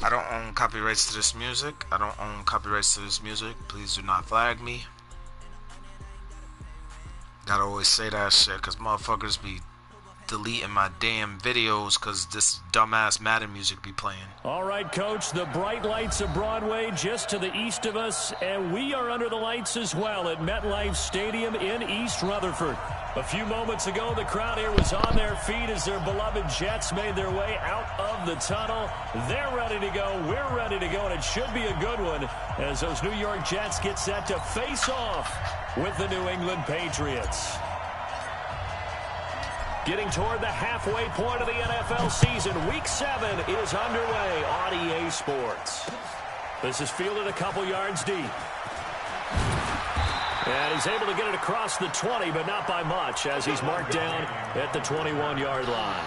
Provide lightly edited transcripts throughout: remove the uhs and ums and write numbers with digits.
I don't own copyrights to this music. Please do not flag me. Gotta always say that shit because motherfuckers be deleting my damn videos because this dumbass Madden music be playing. All right, Coach, the bright lights of Broadway just to the east of us, and we are under the lights as well at MetLife Stadium in East Rutherford. A few moments ago, the crowd here was on their feet as their beloved Jets made their way out of the tunnel. They're ready to go. We're ready to go, and it should be a good one as those New York Jets get set to face off with the New England Patriots. Getting toward the halfway point of the NFL season, Week 7 is underway on EA Sports. This is fielded a couple yards deep. And he's able to get it across the 20, but not by much, as he's marked down at the 21-yard line.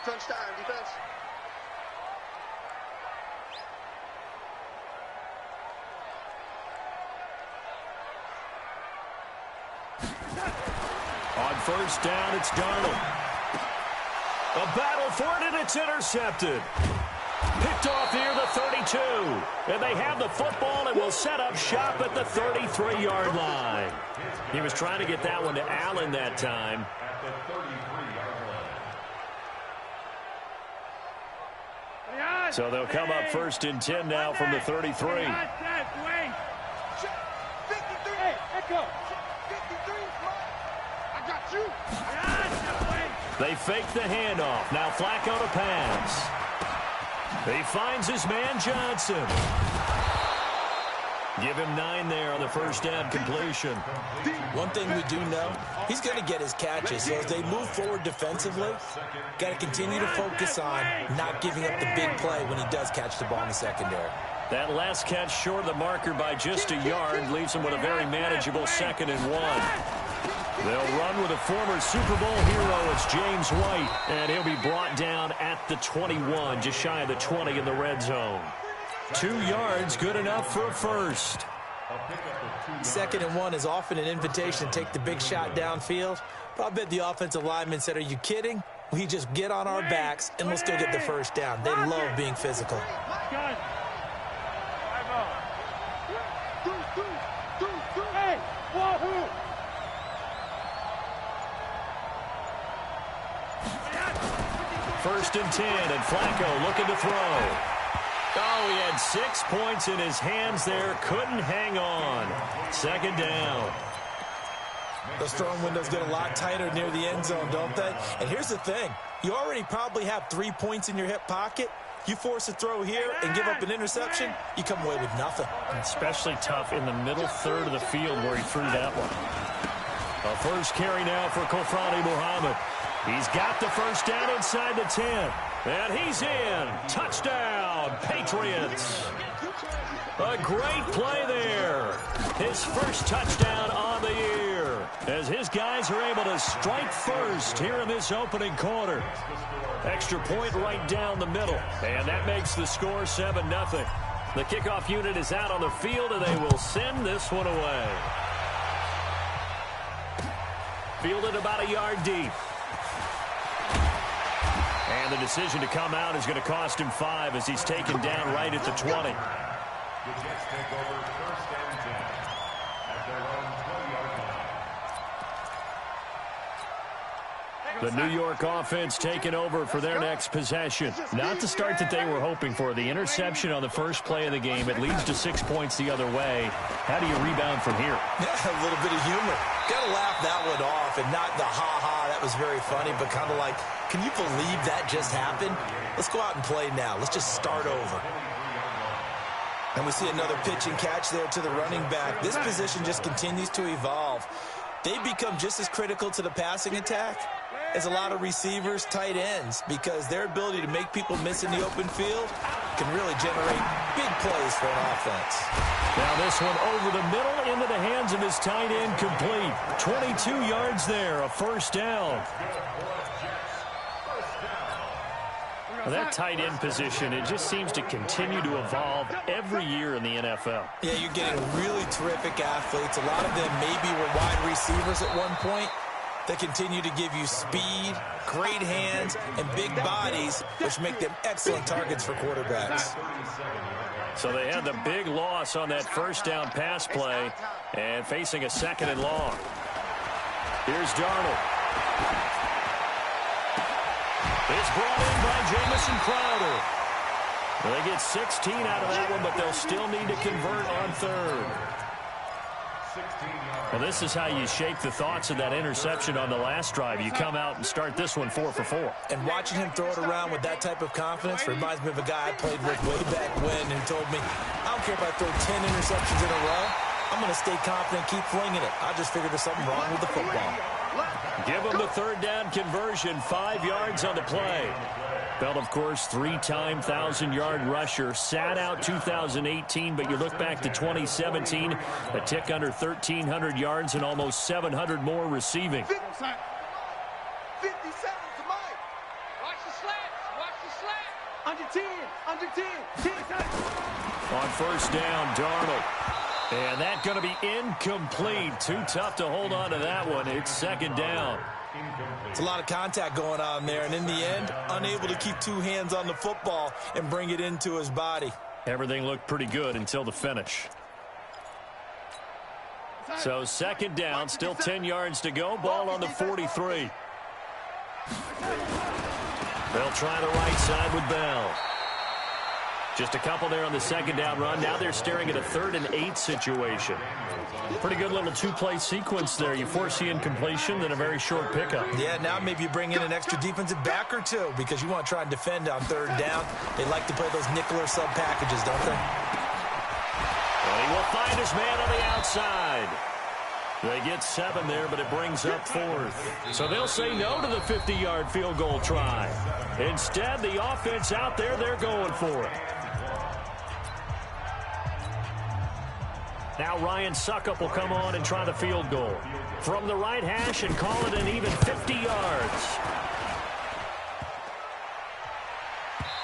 Touchdown, defense. On first down, it's Darnold. A battle for it, and it's intercepted. Picked off near the 32. And they have the football and will set up shop at the 33-yard line. He was trying to get that one to Allen that time. So they'll come up first and 10 now from the 33. They fake the handoff. Now Flacco to pass. He finds his man Johnson. Give him 9 there on the first down completion. One thing we do know, he's going to get his catches. So as they move forward defensively, got to continue to focus on not giving up the big play when he does catch the ball in the secondary. That last catch short of the marker by just a yard leaves him with a very manageable 2nd and 1. They'll run with a former Super Bowl hero. It's James White, and he'll be brought down at the 21, just shy of the 20 in the red zone. 2 yards, good enough for a first. 2nd and 1 is often an invitation to take the big shot downfield. But I bet the offensive lineman said, are you kidding? We just get on our backs, and we'll still get the first down. They love being physical. First and 10, and Flacco looking to throw. Oh, he had 6 points in his hands there. Couldn't hang on. 2nd down. Those throwing windows get a lot tighter near the end zone, don't they? And here's the thing. You already probably have 3 points in your hip pocket. You force a throw here and give up an interception, you come away with nothing. Especially tough in the middle third of the field where he threw that one. A first carry now for Kofrani Muhammad. He's got the first down inside the 10. And he's in. Touchdown, Patriots. A great play there. His first touchdown on the year as his guys are able to strike first here in this opening quarter. Extra point right down the middle. And that makes the score 7-0. The kickoff unit is out on the field, and they will send this one away. Fielded about a yard deep. And the decision to come out is going to cost him 5 as he's taken down right at the 20. The Jets take over first and 10 at their own 20-yard line. The New York offense taking over for their next possession. Not the start that they were hoping for. The interception on the first play of the game. It leads to 6 points the other way. How do you rebound from here? Yeah, a little bit of humor. Got to laugh that one off and not the ha-ha. That was very funny, but kind of like, can you believe that just happened? Let's go out and play now. Let's just start over. And we see another pitch and catch there to the running back. This position just continues to evolve. They become just as critical to the passing attack as a lot of receivers, tight ends, because their ability to make people miss in the open field can really generate big plays for an offense. Now this one over the middle into the hands of his tight end, complete. 22 yards there, a first down. Well, that tight end position, it just seems to continue to evolve every year in the NFL. Yeah, you're getting really terrific athletes. A lot of them maybe were wide receivers at one point. They continue to give you speed, great hands, and big bodies, which make them excellent targets for quarterbacks. So they had the big loss on that first down pass play and facing a 2nd and long. Here's Darnold. It's brought in by Jamison Crowder. Well, they get 16 out of that one, but they'll still need to convert on 3rd. Well, this is how you shape the thoughts of that interception on the last drive. You come out and start this one 4 for 4. And watching him throw it around with that type of confidence reminds me of a guy I played with way back when who told me, I don't care if I throw 10 interceptions in a row. I'm going to stay confident, keep flinging it. I just figured there's something wrong with the football. Give him the 3rd down conversion, 5 yards on the play. Bell, of course, 3-time 1,000-yard rusher. Sat out 2018, but you look back to 2017, a tick under 1,300 yards and almost 700 more receiving. 57 to Mike. Watch the slats. Watch the slat. Under 10. Under 10. 10. On first down, Darnold. And that's going to be incomplete. Too tough to hold on to that one. It's 2nd down. It's a lot of contact going on there, and in the end, unable to keep 2 hands on the football and bring it into his body. Everything looked pretty good until the finish. So 2nd down, still 10 yards to go. Ball on the 43. They'll try the right side with Bell. Just a couple there on the 2nd down run. Now they're staring at a 3rd and 8 situation. Pretty good little 2-play sequence there. You foresee incompletion, then a very short pickup. Yeah, now maybe you bring in an extra defensive back or 2 because you want to try and defend on 3rd down. They like to play those nickel or sub packages, don't they? And he will find his man on the outside. They get 7 there, but it brings up 4th. So they'll say no to the 50-yard field goal try. Instead, the offense out there, they're going for it. Now Ryan Suckup will come on and try the field goal. From the right hash and call it an even 50 yards.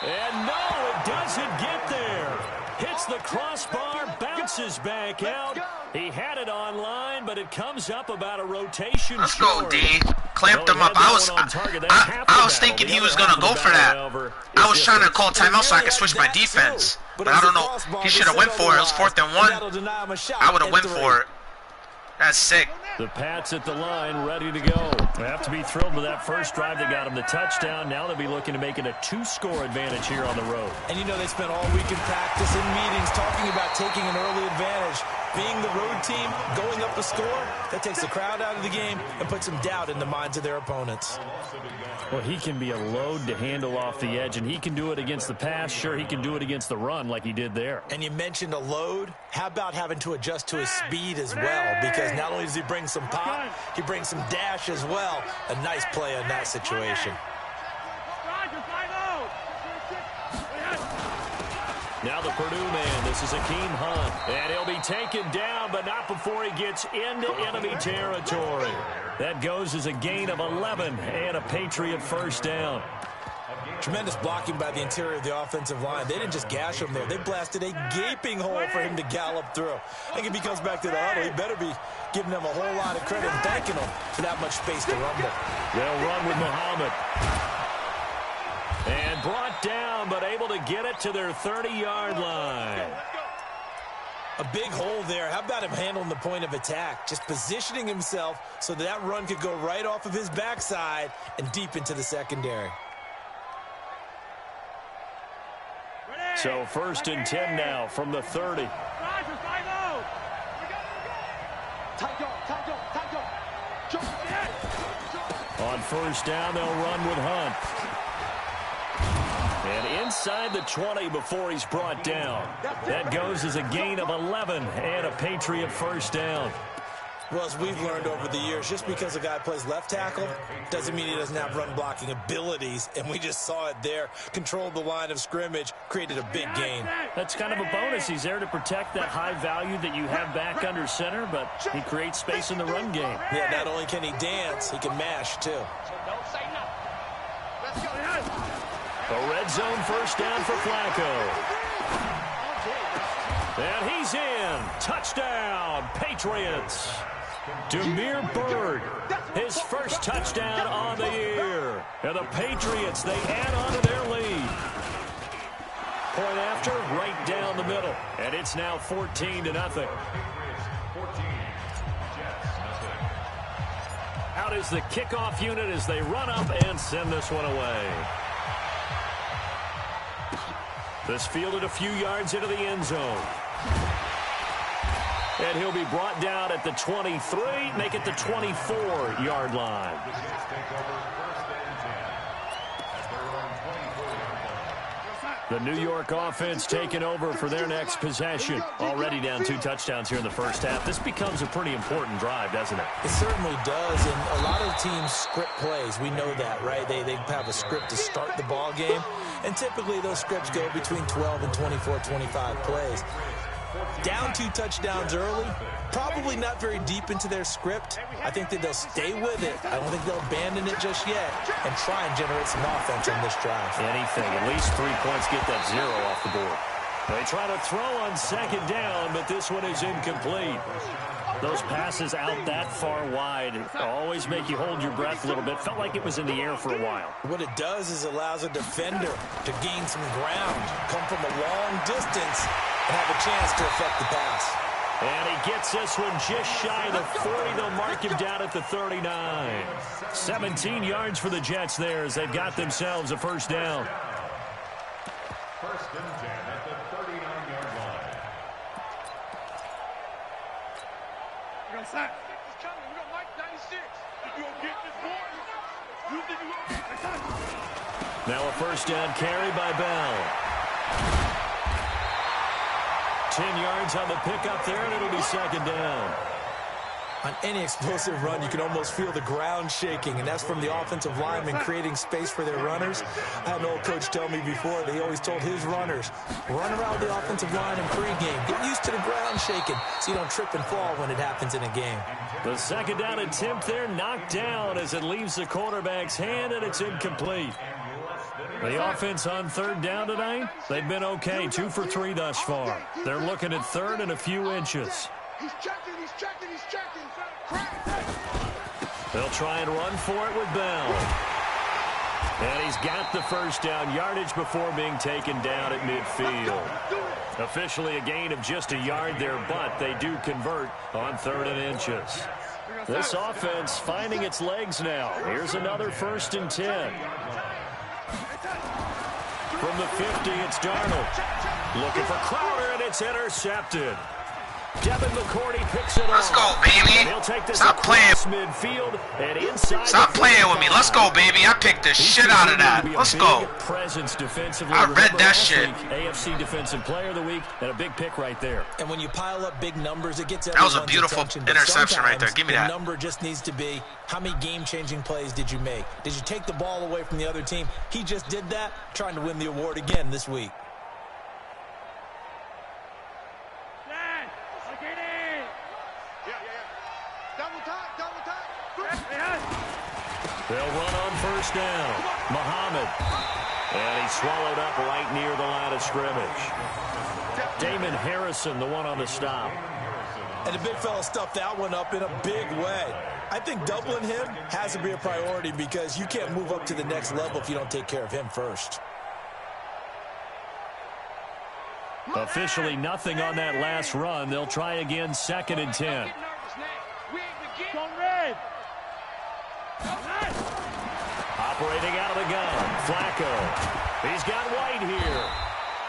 And no, it doesn't get there. Hits the crossbar, bounces back out. He had it online, but it comes up about a rotation. Let's go, D. Clamped him up. I was thinking he was going to go for that. I was trying to call timeout so I could switch my defense. But I don't know. He should have went for it. It was 4th and 1. I would have went for it. That's sick. The Pats at the line, ready to go. They have to be thrilled with that first drive that got them the touchdown. Now they'll be looking to make it a 2-score advantage here on the road. And you know they spent all week in practice and meetings talking about taking an early advantage. Being the road team, going up a score, that takes the crowd out of the game and puts some doubt in the minds of their opponents. Well, he can be a load to handle off the edge, and he can do it against the pass. Sure, he can do it against the run like he did there. And you mentioned a load. How about having to adjust to his speed as well? Because not only does he bring some pop, he brings some dash as well. A nice play on that situation. Now the Purdue man, this is Akeem Hunt. And he'll be taken down, but not before he gets into enemy territory. That goes as a gain of 11 and a Patriot first down. Tremendous blocking by the interior of the offensive line. They didn't just gash him there. They blasted a gaping hole for him to gallop through. I think if he comes back to the huddle, he better be giving them a whole lot of credit and thanking them for that much space to rumble. They'll run with Muhammad. And brought down, but able to get it to their 30-yard line. A big hole there. How about him handling the point of attack? Just positioning himself so that run could go right off of his backside and deep into the secondary. So 1st and 10 now from the 30. On first down, they'll run with Hunt. And inside the 20 before he's brought down. That goes as a gain of 11 and a Patriot first down. Well, as we've learned over the years, just because a guy plays left tackle doesn't mean he doesn't have run blocking abilities. And we just saw it there. Controlled the line of scrimmage, created a big gain. That's kind of a bonus. He's there to protect that high value that you have back under center, but he creates space in the run game. Yeah, not only can he dance, he can mash too. Don't say nothing. Let's go. A red zone first down for Flacco. And he's in. Touchdown, Patriots. Damiere Byrd, his first touchdown on the year. And the Patriots, they add on to their lead. Point after, right down the middle. And it's now 14-0. Out is the kickoff unit as they run up and send this one away. This fielded a few yards into the end zone. And he'll be brought down at the 23, make it the 24-yard line. The New York offense taking over for their next possession. Already down 2 touchdowns here in the first half. This becomes a pretty important drive, doesn't it? It certainly does, and a lot of teams script plays. We know that, right? They have a script to start the ball game, and typically those scripts go between 12 and 24, 25 plays. Down 2 touchdowns early, probably not very deep into their script. I think that they'll stay with it. I don't think they'll abandon it just yet and try and generate some offense on this drive. Anything, at least 3 points, get that 0 off the board. They try to throw on second down, but this one is incomplete. Those passes out that far wide always make you hold your breath a little bit. Felt like it was in the air for a while. What it does is allows a defender to gain some ground, come from a long distance, and have a chance to affect the pass. And he gets this one just shy of the 40. They'll mark him down at the 39. 17 yards for the Jets there as they've got themselves a first down. First and 10 at the 39-yard line. We got sack. We got Mike 96. You gonna get this boy? You think you gonna get this? Now a first down carry by Bell. 10 yards on the pickup there, and it'll be second down. On any explosive run, you can almost feel the ground shaking, and that's from the offensive linemen creating space for their runners. I had an old coach tell me before that he always told his runners, run around the offensive line in pregame. Get used to the ground shaking so you don't trip and fall when it happens in a game. The second down attempt there knocked down as it leaves the quarterback's hand, and it's incomplete. The offense on third down tonight, they've been okay, 2 for 3 thus far. They're looking at third and a few inches. He's checking. They'll try and run for it with Bell. And he's got the first down yardage before being taken down at midfield. Officially a gain of just a yard there, but they do convert on 3rd and inches. This offense finding its legs now. Here's another 1st and 10. From the 50, it's Darnold. Looking for Crowder, and it's intercepted. Devin McCourty picks it Let's off. go, baby. He'll take this Stop playing. Midfield and inside. Stop playing with me. Let's go, baby. I picked the shit out of that. Let's go. Presence defensively. I read that shit. AFC Defensive Player of the Week, and a big pick right there. And when you pile up big numbers, it gets That was a everyone's beautiful attention, but interception right there. Give me the that. number just needs to be, how many game-changing plays did you make? Did you take the ball away from the other team? He just did that, trying to win the award again this week. They'll run on first down. Muhammad. And he's swallowed up right near the line of scrimmage. Damon Harrison, the one on the stop. And the big fella stuffed that one up in a big way. I think doubling him has to be a priority because you can't move up to the next level if you don't take care of him first. Officially nothing on that last run. They'll try again, 2nd and 10. Operating out of the gun, Flacco. He's got White here.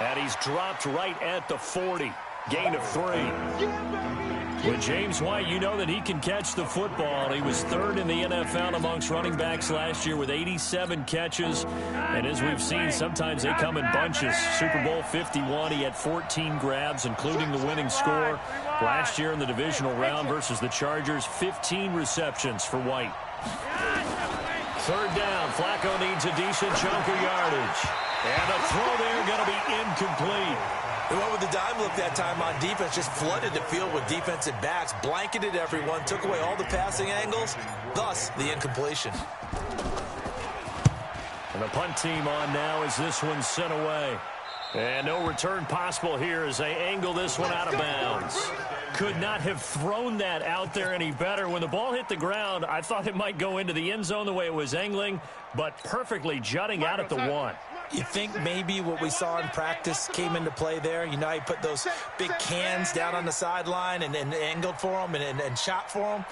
And he's dropped right at the 40. Gain of 3. With James White, you know that he can catch the football. He was 3rd in the NFL amongst running backs last year with 87 catches. And as we've seen, sometimes they come in bunches. Super Bowl 51, he had 14 grabs, including the winning score. Last year in the divisional round versus the Chargers, 15 receptions for White. 3rd down, Flacco needs a decent chunk of yardage. And the throw there going to be incomplete. They went with the dime look that time on defense, just flooded the field with defensive backs, blanketed everyone, took away all the passing angles, thus the incompletion. And the punt team on now as this one's sent away. And no return possible here as they angle this one out of bounds. Could not have thrown that out there any better. When the ball hit the ground, I thought it might go into the end zone the way it was angling, but perfectly jutting out at the 1. You think maybe what we saw in practice came into play there? You know, he put those big cans down on the sideline and angled for them and shot for them.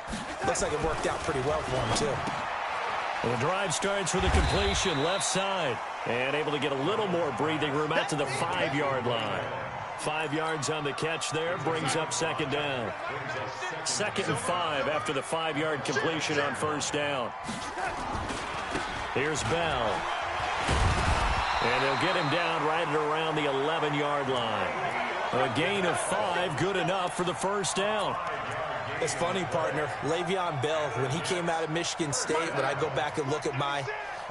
Looks like it worked out pretty well for him, too. Well, the drive starts with a completion left side. And able to get a little more breathing room out to the 5-yard line. 5 yards on the catch there brings up second down. 2nd and 5 after the 5-yard completion on first down. Here's Bell. And they'll get him down right at around the 11-yard line. A gain of 5, good enough for the first down. It's funny, partner. Le'Veon Bell, when he came out of Michigan State, when I go back and look at my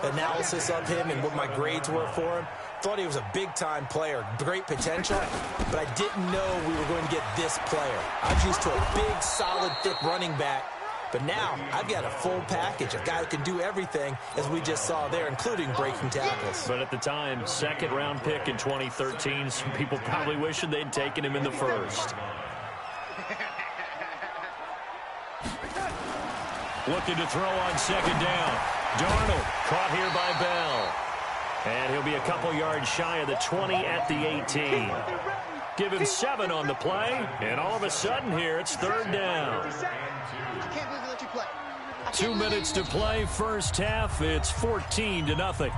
analysis of him and what my grades were for him, thought he was a big-time player, great potential, but I didn't know we were going to get this player. I was used to a big, solid, thick running back, but now I've got a full package, a guy who can do everything, as we just saw there, including breaking tackles. But at the time, 2nd-round pick in 2013, some people probably wishing they'd taken him in the 1st. Looking to throw on 2nd down. Darnold caught here by Bell. And he'll be a couple yards shy of the 20 at the 18. Give him 7 on the play. And all of a sudden here, it's 3rd down. 2 minutes to play, first half. It's 14-0.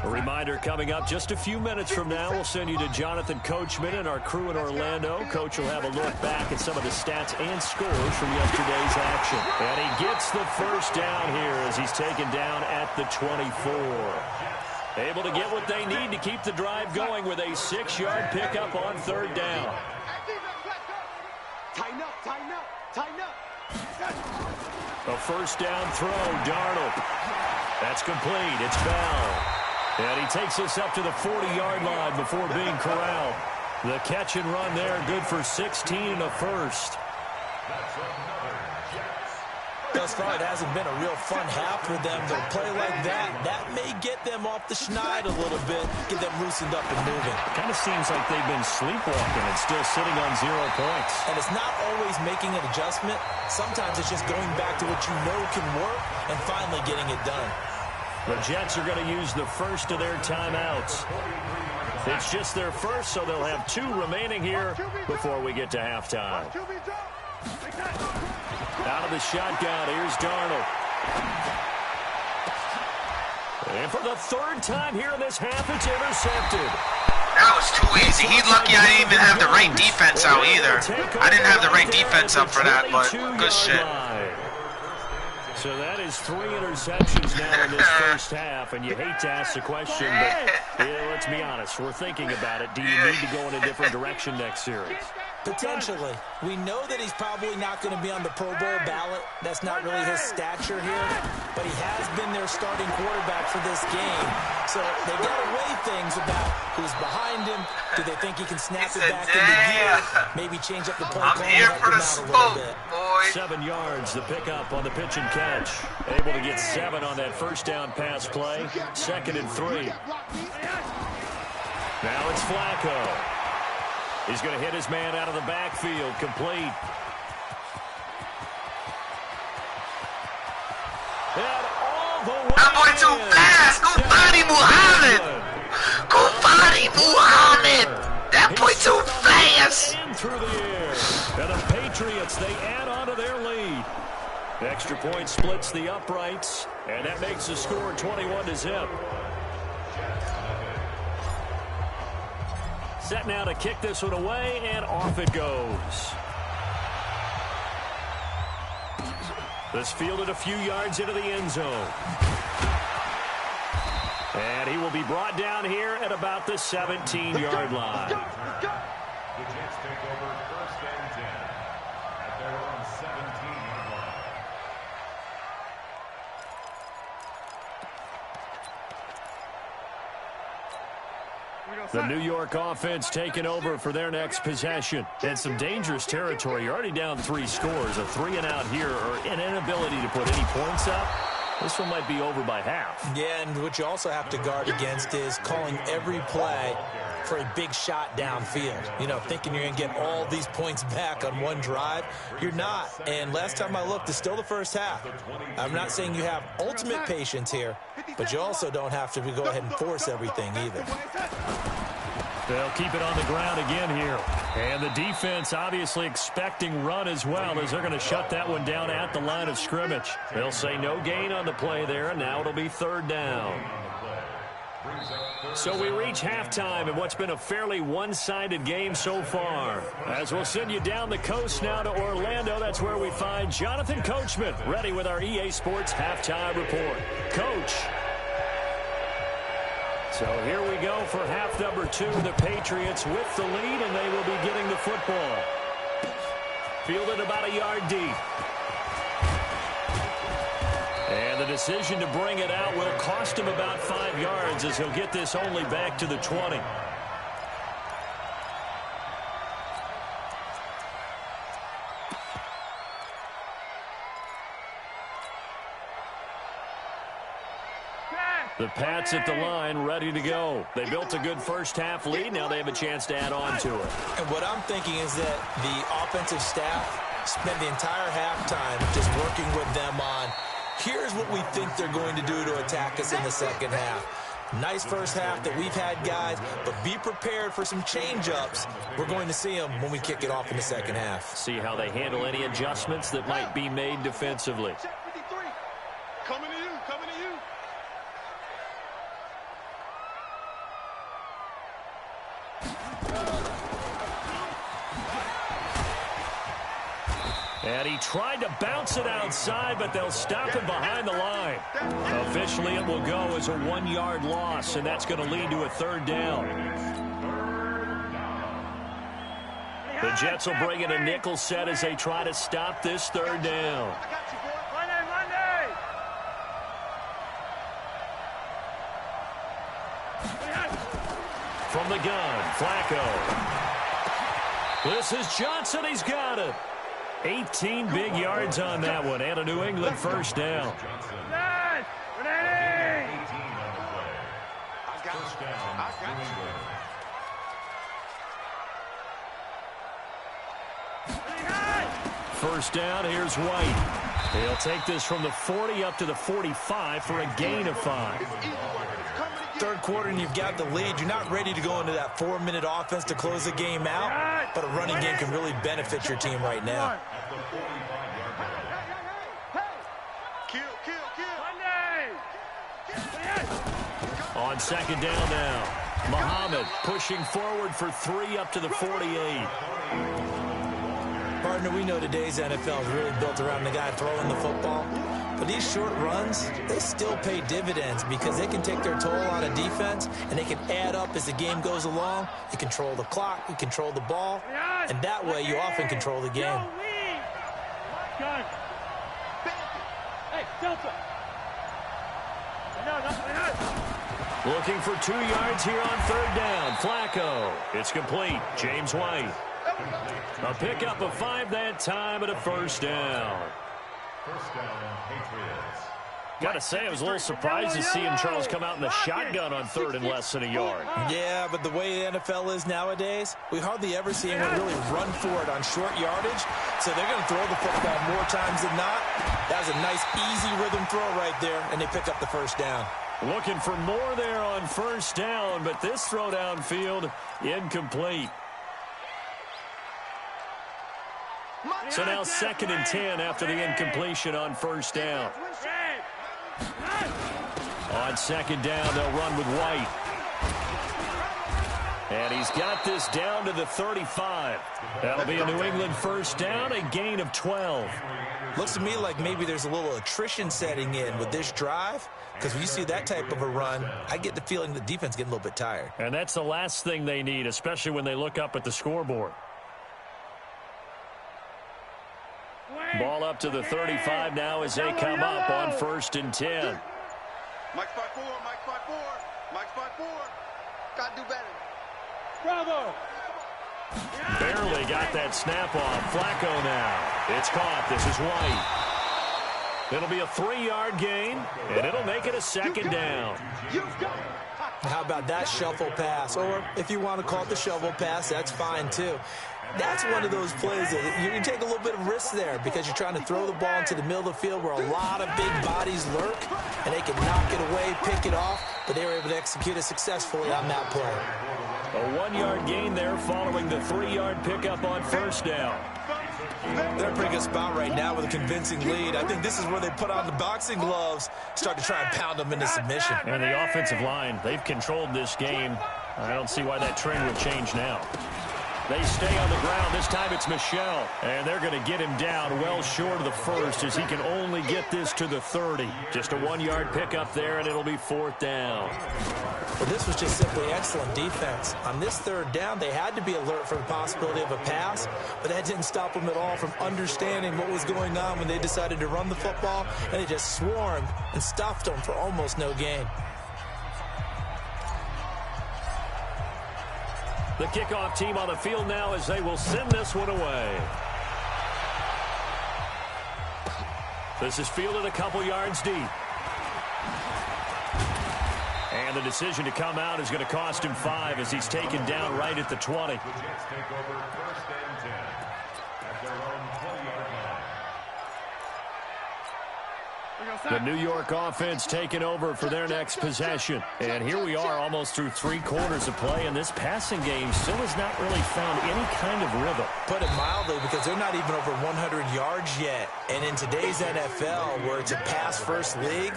A reminder coming up just a few minutes from now, we'll send you to Jonathan Coachman and our crew in Orlando. Coach will have a look back at some of the stats and scores from yesterday's action. And he gets the first down here as he's taken down at the 24. Able to get what they need to keep the drive going with a 6-yard pickup on 3rd down. Tighten up, tighten up, tighten up. A first down throw, Darnold. That's complete. It's Bell. And he takes us up to the 40-yard line before being corralled. The catch and run there, good for 16 and a first. Thus far, it hasn't been a real fun half for them, but a play like that may get them off the schneid a little bit, get them loosened up and moving. Kind of seems like they've been sleepwalking and still sitting on 0 points. And it's not always making an adjustment. Sometimes it's just going back to what you know can work and finally getting it done. The Jets are going to use the first of their timeouts. It's just their first, so they'll have 2 remaining here before we get to halftime. Out of the shotgun, here's Darnold. And for the 3rd time here in this half, it's intercepted. That was too easy. He's lucky I didn't even have the right defense out either. I didn't have the right defense up for that, but good shit. So that is 3 interceptions now in this first half, and you hate to ask the question, but yeah, let's be honest. We're thinking about it. Do you need to go in a different direction next series? Potentially. We know that he's probably not going to be on the Pro Bowl ballot. That's not really his stature here. But he has been their starting quarterback for this game. So they've got to weigh things about who's behind him. Do they think he can snap it back into gear? Maybe change up the play call and help him out a little bit. 7 yards, the pickup on the pitch and catch. Able to get 7 on that first down pass play. 2nd and 3. Now it's Flacco. He's going to hit his man out of the backfield. Complete. And all the way. That boy too fast. Go body Muhammad. Go body Muhammad. That boy too fast. In through the air. And the Patriots, they add on to their lead. The extra point splits the uprights, and that makes the score 21-0. Set now to kick this one away, and off it goes. This fielded a few yards into the end zone. And he will be brought down here at about the 17-yard line. The Jets take over 1st and 10 at their own 17-yard line. We're going to The New York offense taking over for their next possession. And some dangerous territory. You're already down 3 scores. A 3-and-out here or an inability to put any points up. This one might be over by half. Yeah, and what you also have to guard against is calling every play for a big shot downfield. You know, thinking you're going to get all these points back on one drive. You're not. And last time I looked, it's still the first half. I'm not saying you have ultimate patience here, but you also don't have to go ahead and force everything either. They'll keep it on the ground again here. And the defense obviously expecting run as well, as they're going to shut that one down at the line of scrimmage. They'll say no gain on the play there, and now it'll be 3rd down. So we reach halftime in what's been a fairly one-sided game so far. As we'll send you down the coast now to Orlando, that's where we find Jonathan Coachman, ready with our EA Sports Halftime Report. Coach. So here we go for half number 2. The Patriots with the lead, and they will be getting the football. Fielded about a yard deep. And the decision to bring it out will cost him about 5 yards, as he'll get this only back to the 20. The Pats at the line, ready to go. They built a good first-half lead. Now they have a chance to add on to it. And what I'm thinking is that the offensive staff spent the entire halftime just working with them on, here's what we think they're going to do to attack us in the second half. Nice first half that we've had, guys, but be prepared for some change-ups. We're going to see them when we kick it off in the second half. See how they handle any adjustments that might be made defensively. Coming to you, coming to you. And he tried to bounce it outside, but they'll stop him behind the line. Officially, it will go as a 1-yard loss, and that's going to lead to a 3rd down. The Jets will bring in a nickel set as they try to stop this 3rd down. From the gun, Flacco. This is Johnson. He's got it. 18 big yards on that one, and a New England first down. First down, here's White. He'll take this from the 40 up to the 45 for a gain of 5. Third quarter and you've got the lead. You're not ready to go into that 4-minute offense to close the game out, but a running game can really benefit your team right now. On second down now, Muhammad pushing forward for 3 up to the 48. Partner, we know today's NFL is really built around the guy throwing the football. But these short runs, they still pay dividends because they can take their toll on a defense, and they can add up as the game goes along. You control the clock, you control the ball, and that way you often control the game. Looking for 2 yards here on 3rd down. Flacco. It's complete. James White. A pickup of 5 that time and a first down. First down, Patriots. Got to say, I was a little surprised to see him, Charles, come out in the shotgun on 3rd and less than a yard. Yeah, but the way the NFL is nowadays, we hardly ever see anyone really run for it on short yardage. So they're going to throw the football more times than not. That was a nice, easy rhythm throw right there, and they pick up the first down. Looking for more there on first down, but this throw downfield incomplete. So now 2nd and 10 after the incompletion on first down. On second down, they'll run with White. And he's got this down to the 35. That'll be a New England first down, a gain of 12. Looks to me like maybe there's a little attrition setting in with this drive, because when you see that type of a run, I get the feeling the defense getting a little bit tired. And that's the last thing they need, especially when they look up at the scoreboard. Ball up to the 35 now as they come up on 1st and 10. Mike spot 4, Mike spot 4, Mike spot 4. Got to do better. Bravo! Barely got that snap off. Flacco now. It's caught. This is White. It'll be a 3-yard gain, and it'll make it a second down. How about that shuffle pass? Or if you want to call it the shovel pass, that's fine too. That's one of those plays that you take a little bit of risk there because you're trying to throw the ball into the middle of the field where a lot of big bodies lurk, and they can knock it away, pick it off, but they were able to execute it successfully on that play. A 1-yard gain there following the 3-yard pickup on first down. They're in a pretty good spot right now with a convincing lead. I think this is where they put on the boxing gloves, start to try and pound them into submission. And the offensive line, they've controlled this game. I don't see why that trend would change now. They stay on the ground. This time it's Michel. And they're going to get him down well short of the first as he can only get this to the 30. Just a 1-yard pickup there, and it'll be 4th down. Well, this was just simply excellent defense. On this 3rd down, they had to be alert for the possibility of a pass, but that didn't stop them at all from understanding what was going on when they decided to run the football, and they just swarmed and stuffed them for almost no gain. The kickoff team on the field now as they will send this one away. This is fielded a couple yards deep. And the decision to come out is going to cost him 5 as he's taken down right at the 20. The Jets take over 1st and 10 at their own 20-yard line. The New York offense taking over for their next possession. And here we are almost through 3 quarters of play, and this passing game still has not really found any kind of rhythm. Put it mildly, because they're not even over 100 yards yet. And in today's NFL, where it's a pass-first league,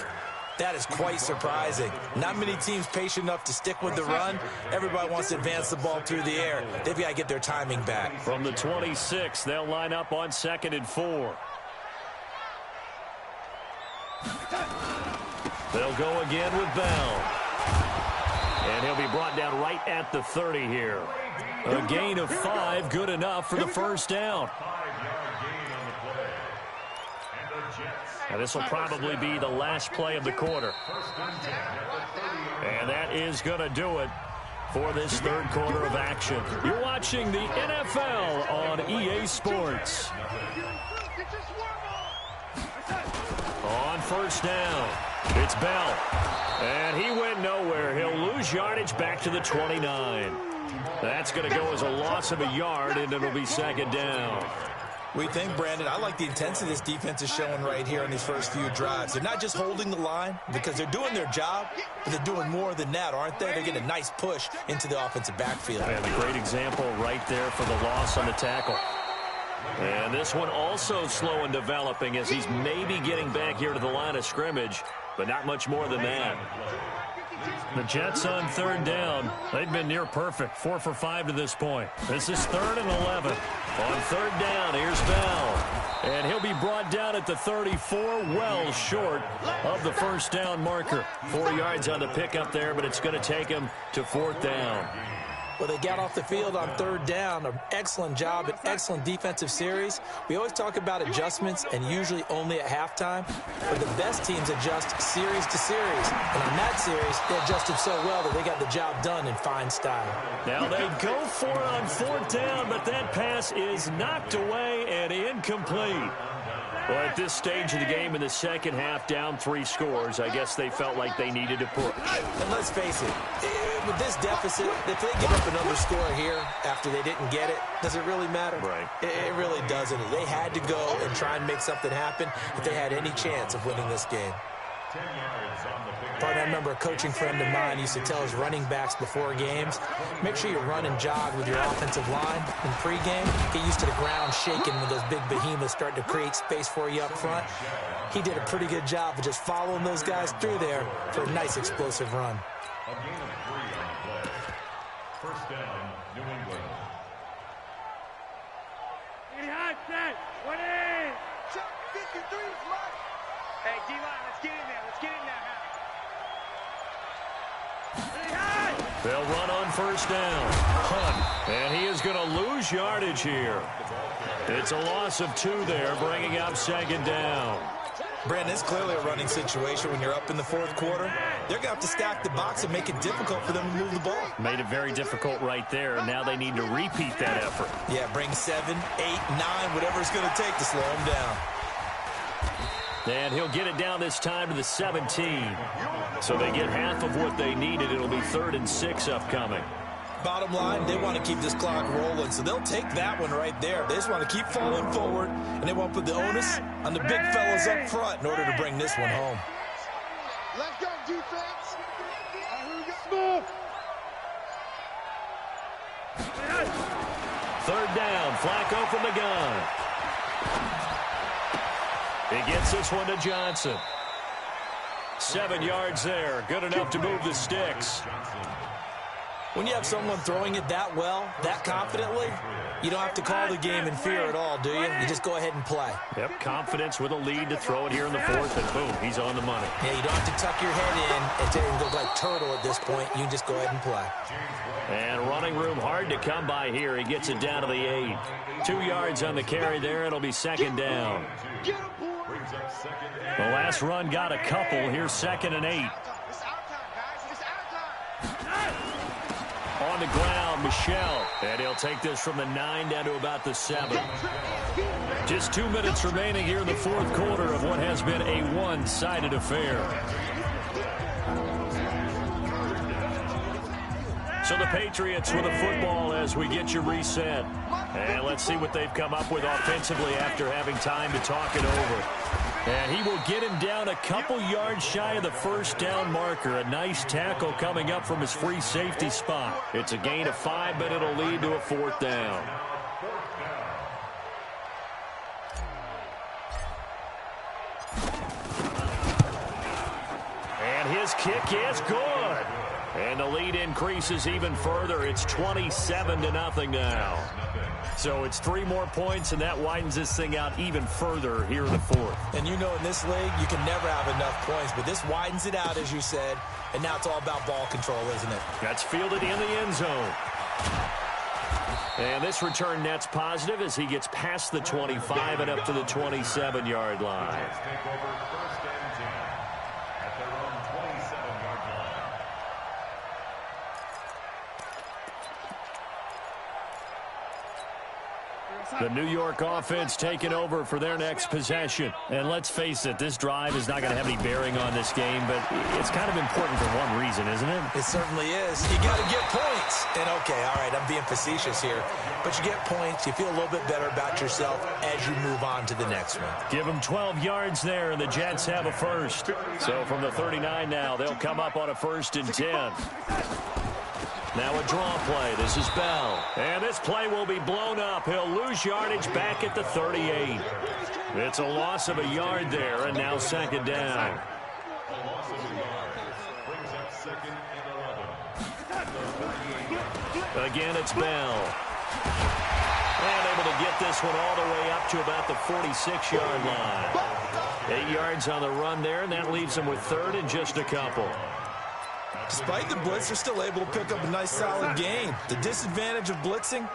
that is quite surprising. Not many teams patient enough to stick with the run. Everybody wants to advance the ball through the air. They've got to get their timing back. From the 26, they'll line up on 2nd and 4. They'll go again with Bell. And he'll be brought down right at the 30 here. A gain of 5, good enough for the 1st down. 5-yard gain on the play. And the Jets. Now this will probably be the last play of the quarter. 1st and 10 at the 30-yard. And that is going to do it for this 3rd quarter of action. You're watching the NFL on EA Sports. On 1st down, it's Bell. And he went nowhere. He'll lose yardage back to the 29. That's going to go as a loss of a yard, and it'll be 2nd down. We think, Brandon, I like the intensity this defense is showing right here in these first few drives. They're not just holding the line because they're doing their job, but they're doing more than that, aren't they? They're getting a nice push into the offensive backfield. And a great example right there for the loss on the tackle. And this one also slow in developing as he's maybe getting back here to the line of scrimmage, but not much more than that. The Jets on 3rd down. They've been near perfect, 4 for 5 to this point. This is 3rd and 11. On 3rd down, here's Bell. And he'll be brought down at the 34, well short of the 1st down marker. 4 yards on the pickup there, but it's going to take him to 4th down. Well, they got off the field on 3rd down. An excellent job, an excellent defensive series. We always talk about adjustments, and usually only at halftime. But the best teams adjust series to series. And on that series, they adjusted so well that they got the job done in fine style. Now they go for it on 4th down, but that pass is knocked away and incomplete. Well, at this stage of the game in the second half, down 3 scores, I guess they felt like they needed to push. And let's face it, with this deficit, if they give up another score here after they didn't get it, does it really matter? Right. It really doesn't. They had to go and try and make something happen if they had any chance of winning this game. 10 yards on the big. I remember a coaching friend of mine used to tell his running backs before games, make sure you run and jog with your offensive line in pregame. Get used to the ground shaking when those big behemoths start to create space for you up front. He did a pretty good job of just following those guys through there for a nice explosive run. A gain of 3 on the play. 1st down, New England. Hot set. 20. Check 53 is left. Hey, D-line, let's get in there. Let's get in there. They'll run on 1st down. Hunt. And he is going to lose yardage here. It's a loss of 2 there, bringing up 2nd down. Brandon, it's clearly a running situation when you're up in the fourth quarter. They're going to have to stack the box and make it difficult for them to move the ball. Made it very difficult right there. Now they need to repeat that effort. Yeah, bring 7, 8, 9, whatever it's going to take to slow them down. And he'll get it down this time to the 17. So they get half of what they needed. It'll be 3rd and 6 upcoming. Bottom line, they want to keep this clock rolling, so they'll take that one right there. They just want to keep falling forward, and they won't put the onus on the big fellas up front in order to bring this one home. Let's go, defense. Here we go. 3rd down, Flacco from the gun. He gets this one to Johnson. 7 yards there, good enough to move the sticks. When you have someone throwing it that well, that confidently, you don't have to call the game in fear at all, do you? You just go ahead and play. Yep, confidence with a lead to throw it here in the 4th, and boom, he's on the money. Yeah, you don't have to tuck your head in and go like turtle at this point. You can just go ahead and play. And running room hard to come by here. He gets it down to the 8. 2 yards on the carry there. It'll be 2nd down. The last run got a couple. Here's 2nd and 8. On the ground, Michelle. And he'll take this from the 9 down to about the 7. Just 2 minutes remaining here in the 4th quarter of what has been a one-sided affair. So the Patriots with a football as we get you reset. And let's see what they've come up with offensively after having time to talk it over. And he will get him down a couple yards shy of the 1st down marker. A nice tackle coming up from his free safety spot. It's a gain of 5, but it'll lead to a 4th down. And his kick is good. And the lead increases even further. It's 27-0 now. So it's 3 more points, and that widens this thing out even further here in the 4th. And you know in this league, you can never have enough points, but this widens it out, as you said, and now it's all about ball control, isn't it? That's fielded in the end zone. And this return net's positive as he gets past the 25 and up to the 27-yard line. The New York offense taking over for their next possession. And let's face it, this drive is not going to have any bearing on this game, but it's kind of important for one reason, isn't it? It certainly is. You got to get points. And okay, all right, I'm being facetious here, but you get points, you feel a little bit better about yourself as you move on to the next one. Give them 12 yards there, and the Jets have a 1st. So from the 39 now, they'll come up on a 1st and 10. Now a draw play. This is Bell. And this play will be blown up. He'll lose yardage back at the 38. It's a loss of a yard there, and now 2nd down. Again, it's Bell. And able to get this one all the way up to about the 46-yard line. 8 yards on the run there, and that leaves them with 3rd and just a couple. Despite the blitz, they're still able to pick up a nice, solid gain. The disadvantage of blitzing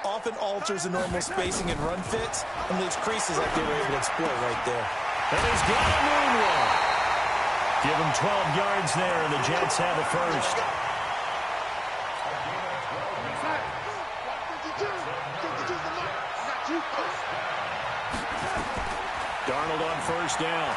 often alters the normal spacing and run fits and leaves creases like they were able to exploit right there. And he's got a moonwalk. Give him 12 yards there, and the Jets have a 1st. Darnold on 1st down.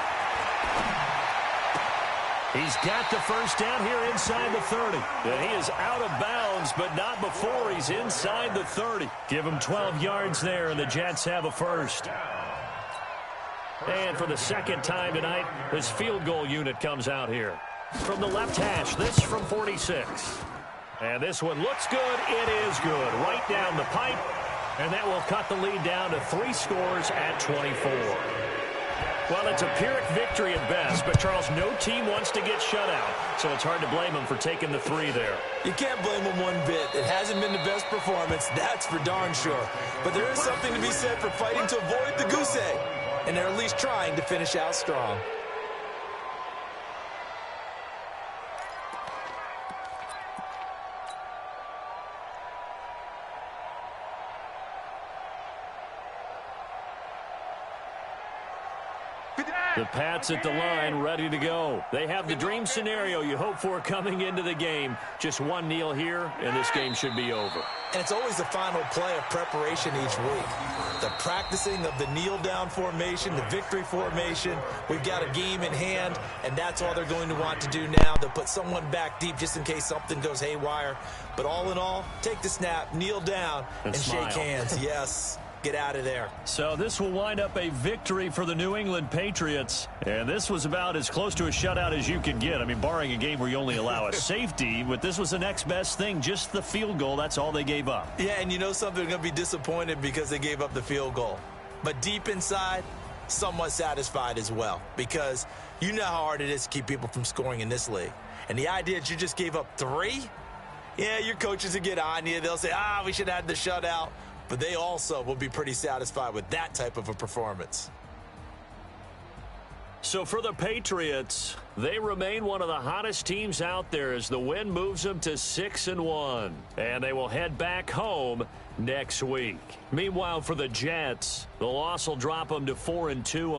He's got the 1st down here inside the 30. And he is out of bounds, but not before he's inside the 30. Give him 12 yards there, and the Jets have a 1st. And for the 2nd time tonight, his field goal unit comes out here. From the left hash, this from 46. And this one looks good. It is good. Right down the pipe. And that will cut the lead down to 3 scores at 24. Well, it's a Pyrrhic victory at best, but, Charles, no team wants to get shut out, so it's hard to blame them for taking the 3 there. You can't blame them one bit. It hasn't been the best performance, that's for darn sure. But there is something to be said for fighting to avoid the goose egg, and they're at least trying to finish out strong. The Pats at the line, ready to go. They have the dream scenario you hope for coming into the game. Just one kneel here, and this game should be over. And it's always the final play of preparation each week. The practicing of the kneel-down formation, the victory formation. We've got a game in hand, and that's all they're going to want to do now. They'll put someone back deep just in case something goes haywire. But all in all, take the snap, kneel down, and shake hands. Yes. Get out of there. So this will wind up a victory for the New England Patriots. And this was about as close to a shutout as you could get. I mean, barring a game where you only allow a safety, but this was the next best thing, just the field goal. That's all they gave up. Yeah, and you know something, they're going to be disappointed because they gave up the field goal. But deep inside, somewhat satisfied as well, because you know how hard it is to keep people from scoring in this league. And the idea that you just gave up 3, yeah, your coaches will get on you. They'll say, we should have had the shutout. But they also will be pretty satisfied with that type of a performance. So for the Patriots, they remain one of the hottest teams out there as the win moves them to 6-1. And they will head back home next week. Meanwhile, for the Jets, the loss will drop them to 4-2.